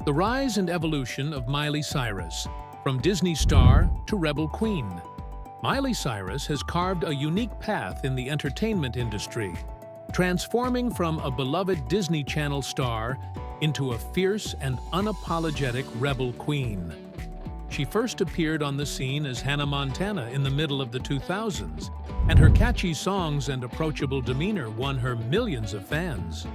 The rise and evolution of Miley Cyrus, from Disney star to rebel queen. Miley Cyrus has carved a unique path in the entertainment industry, transforming from a beloved Disney Channel star into a fierce and unapologetic rebel queen. She first appeared on the scene as Hannah Montana in the middle of the 2000s, and her catchy songs and approachable demeanor won her millions of fans.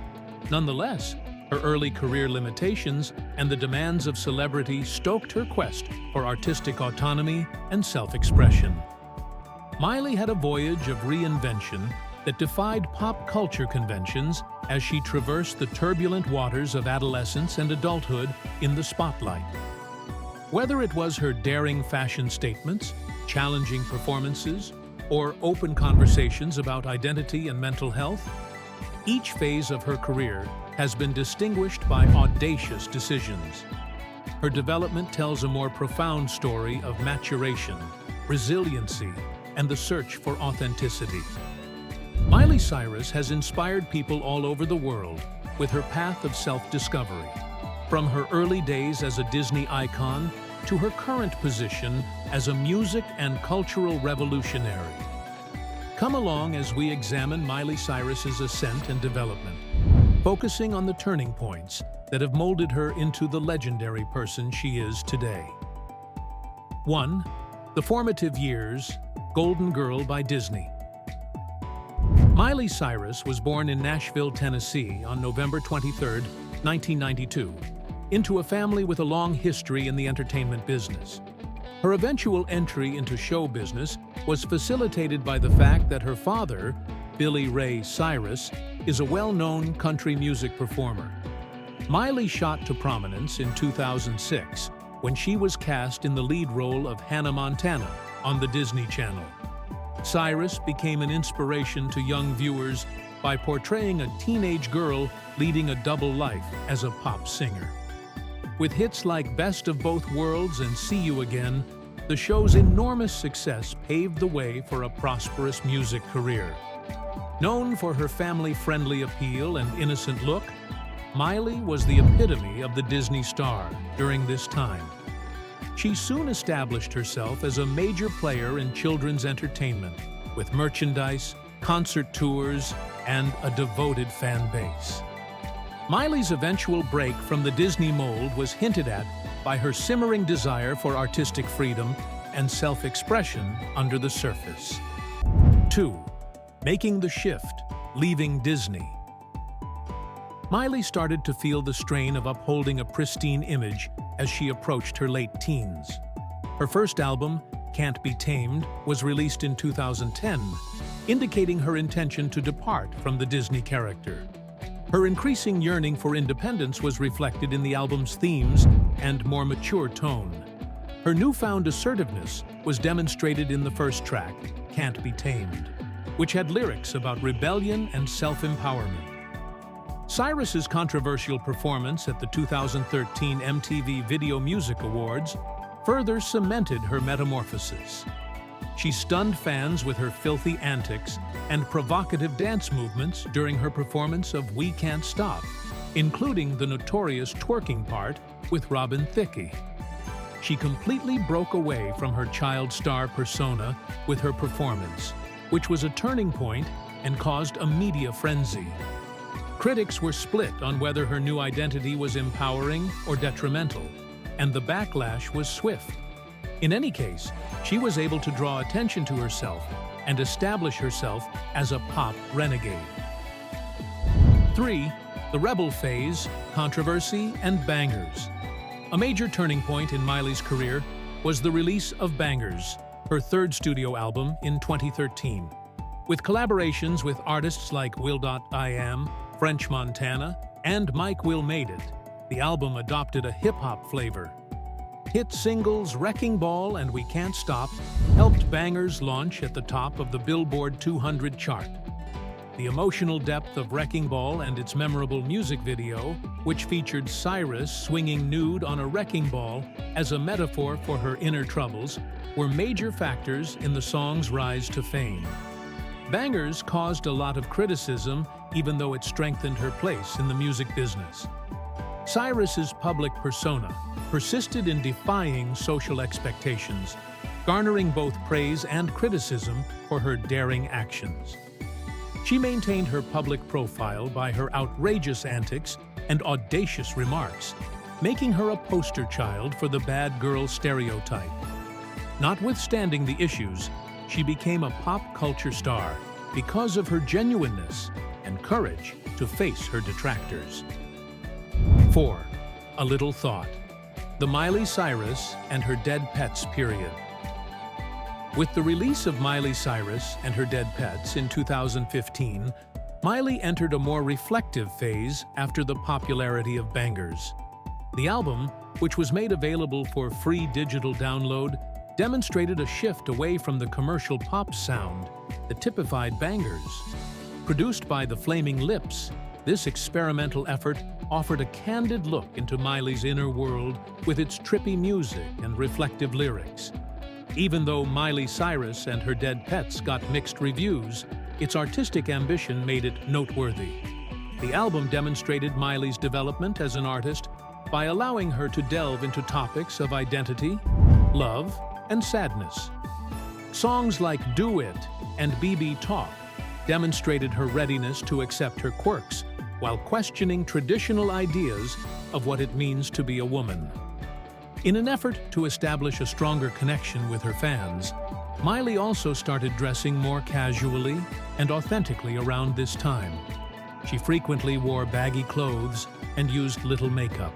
Nonetheless, her early career limitations and the demands of celebrity stoked her quest for artistic autonomy and self-expression. Miley had a voyage of reinvention that defied pop culture conventions as she traversed the turbulent waters of adolescence and adulthood in the spotlight. Whether it was her daring fashion statements, challenging performances, or open conversations about identity and mental health, each phase of her career has been distinguished by audacious decisions. Her development tells a more profound story of maturation, resiliency, and the search for authenticity. Miley Cyrus has inspired people all over the world with her path of self-discovery, from her early days as a Disney icon to her current position as a music and cultural revolutionary. Come along as we examine Miley Cyrus's ascent and development, focusing on the turning points that have molded her into the legendary person she is today. 1. The formative years, Golden Girl by Disney. Miley Cyrus was born in Nashville, Tennessee on November 23, 1992, into a family with a long history in the entertainment business. Her eventual entry into show business was facilitated by the fact that her father, Billy Ray Cyrus, is a well-known country music performer. Miley shot to prominence in 2006 when she was cast in the lead role of Hannah Montana on the Disney Channel. Cyrus became an inspiration to young viewers by portraying a teenage girl leading a double life as a pop singer. With hits like Best of Both Worlds and See You Again, the show's enormous success paved the way for a prosperous music career. Known for her family-friendly appeal and innocent look, Miley was the epitome of the Disney star during this time. She soon established herself as a major player in children's entertainment, with merchandise, concert tours, and a devoted fan base. Miley's eventual break from the Disney mold was hinted at by her simmering desire for artistic freedom and self-expression under the surface. 2. Making the shift, leaving Disney. Miley started to feel the strain of upholding a pristine image as she approached her late teens. Her first album, Can't Be Tamed, was released in 2010, indicating her intention to depart from the Disney character. Her increasing yearning for independence was reflected in the album's themes and more mature tone. Her newfound assertiveness was demonstrated in the first track, Can't Be Tamed, which had lyrics about rebellion and self-empowerment. Cyrus's controversial performance at the 2013 MTV Video Music Awards further cemented her metamorphosis. She stunned fans with her filthy antics and provocative dance movements during her performance of We Can't Stop, including the notorious twerking part with Robin Thicke. She completely broke away from her child star persona with her performance, which was a turning point and caused a media frenzy. Critics were split on whether her new identity was empowering or detrimental, and the backlash was swift. In any case, she was able to draw attention to herself and establish herself as a pop renegade. 3. The rebel phase, controversy, and bangers. A major turning point in Miley's career was the release of Bangers, her third studio album in 2013. With collaborations with artists like will.i.am, French Montana, and Mike Will Made It, the album adopted a hip-hop flavor. Hit singles Wrecking Ball and We Can't Stop helped Bangers launch at the top of the Billboard 200 chart. The emotional depth of Wrecking Ball and its memorable music video, which featured Cyrus swinging nude on a wrecking ball as a metaphor for her inner troubles, were major factors in the song's rise to fame. Bangers caused a lot of criticism, even though it strengthened her place in the music business. Cyrus's public persona persisted in defying social expectations, garnering both praise and criticism for her daring actions. She maintained her public profile by her outrageous antics and audacious remarks, making her a poster child for the bad girl stereotype. Notwithstanding the issues, she became a pop culture star because of her genuineness and courage to face her detractors. 4. A Little Thought. The Miley Cyrus and Her Dead Pets period. With the release of Miley Cyrus and Her Dead Pets in 2015, Miley entered a more reflective phase after the popularity of bangers. The album, which was made available for free digital download, demonstrated a shift away from the commercial pop sound that typified bangers. Produced by the Flaming Lips, this experimental effort offered a candid look into Miley's inner world with its trippy music and reflective lyrics. Even though Miley Cyrus and Her Dead Pets got mixed reviews, its artistic ambition made it noteworthy. The album demonstrated Miley's development as an artist by allowing her to delve into topics of identity, love, and sadness. Songs like Do It and BB Talk demonstrated her readiness to accept her quirks while questioning traditional ideas of what it means to be a woman. In an effort to establish a stronger connection with her fans, Miley also started dressing more casually and authentically around this time. She frequently wore baggy clothes and used little makeup.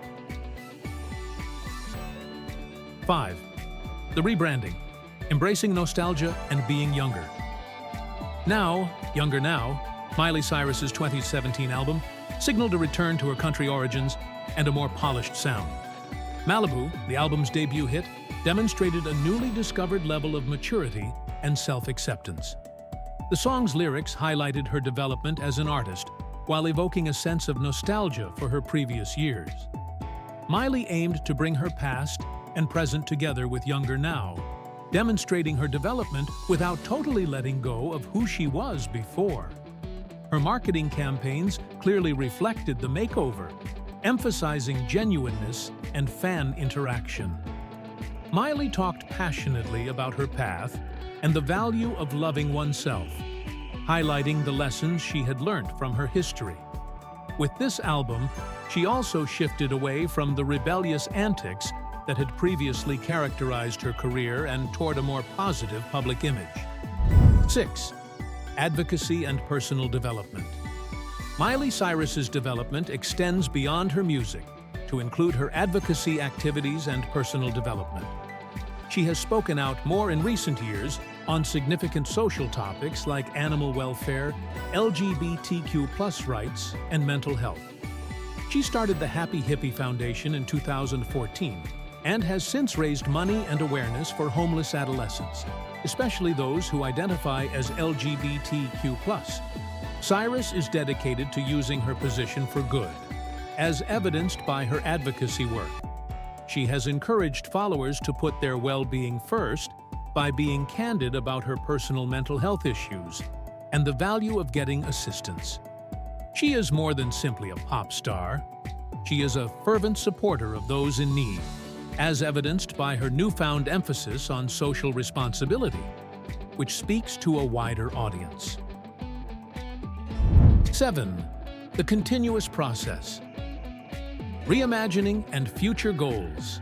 5. The rebranding, embracing nostalgia and being younger. Younger Now, Miley Cyrus's 2017 album signaled a return to her country origins and a more polished sound. Malibu, the album's debut hit, demonstrated a newly discovered level of maturity and self-acceptance. The song's lyrics highlighted her development as an artist while evoking a sense of nostalgia for her previous years. Miley aimed to bring her past and present together with Younger Now, demonstrating her development without totally letting go of who she was before. Her marketing campaigns clearly reflected the makeover, emphasizing genuineness and fan interaction. Miley talked passionately about her path and the value of loving oneself, highlighting the lessons she had learned from her history. With this album, she also shifted away from the rebellious antics that had previously characterized her career and toward a more positive public image. 6. Advocacy and personal development. Miley Cyrus's development extends beyond her music to include her advocacy activities and personal development. She has spoken out more in recent years on significant social topics like animal welfare, LGBTQ+ rights, and mental health. She started the Happy Hippie Foundation in 2014 and has since raised money and awareness for homeless adolescents, especially those who identify as LGBTQ+. Cyrus is dedicated to using her position for good, as evidenced by her advocacy work. She has encouraged followers to put their well-being first by being candid about her personal mental health issues and the value of getting assistance. She is more than simply a pop star. She is a fervent supporter of those in need, as evidenced by her newfound emphasis on social responsibility, which speaks to a wider audience. 7. The continuous process. Reimagining and future goals.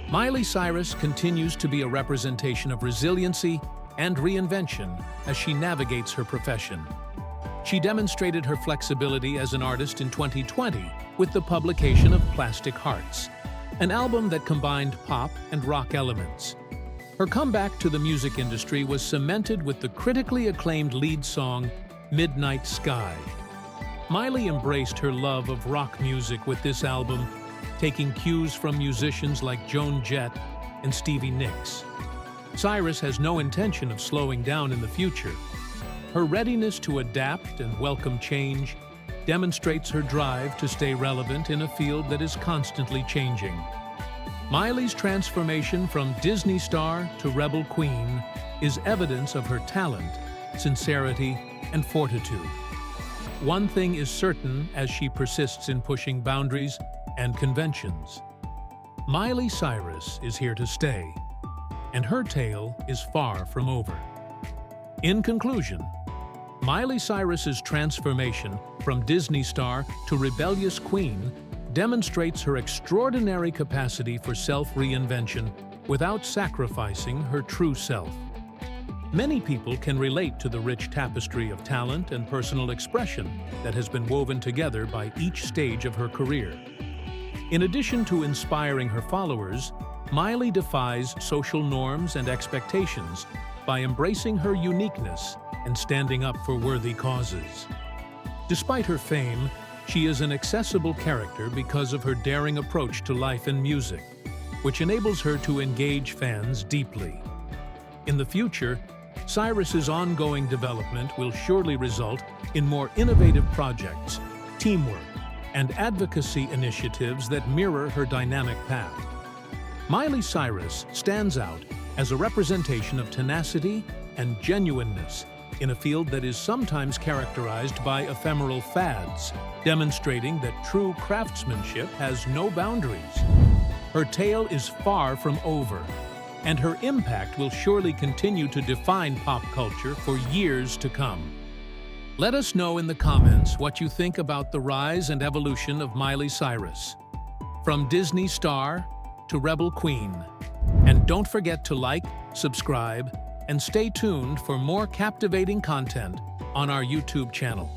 Miley Cyrus continues to be a representation of resiliency and reinvention as she navigates her profession. She demonstrated her flexibility as an artist in 2020 with the publication of Plastic Hearts, an album that combined pop and rock elements. Her comeback to the music industry was cemented with the critically acclaimed lead song, Midnight Sky. Miley embraced her love of rock music with this album, taking cues from musicians like Joan Jett and Stevie Nicks. Cyrus has no intention of slowing down in the future. Her readiness to adapt and welcome change demonstrates her drive to stay relevant in a field that is constantly changing. Miley's transformation from Disney star to rebel queen is evidence of her talent, sincerity, and fortitude. one thing is certain as she persists in pushing boundaries and conventions. Miley Cyrus is here to stay, and her tale is far from over. In conclusion, Miley Cyrus's transformation from Disney star to rebellious queen demonstrates her extraordinary capacity for self-reinvention without sacrificing her true self. Many people can relate to the rich tapestry of talent and personal expression that has been woven together by each stage of her career. In addition to inspiring her followers, Miley defies social norms and expectations by embracing her uniqueness and standing up for worthy causes. Despite her fame, she is an accessible character because of her daring approach to life and music, which enables her to engage fans deeply. In the future, Cyrus's ongoing development will surely result in more innovative projects, teamwork, and advocacy initiatives that mirror her dynamic path. Miley Cyrus stands out as a representation of tenacity and genuineness in a field that is sometimes characterized by ephemeral fads, demonstrating that true craftsmanship has no boundaries. Her tale is far from over, and her impact will surely continue to define pop culture for years to come. Let us know in the comments what you think about the rise and evolution of Miley Cyrus, from Disney star to rebel queen. And don't forget to like, subscribe, and stay tuned for more captivating content on our YouTube channel.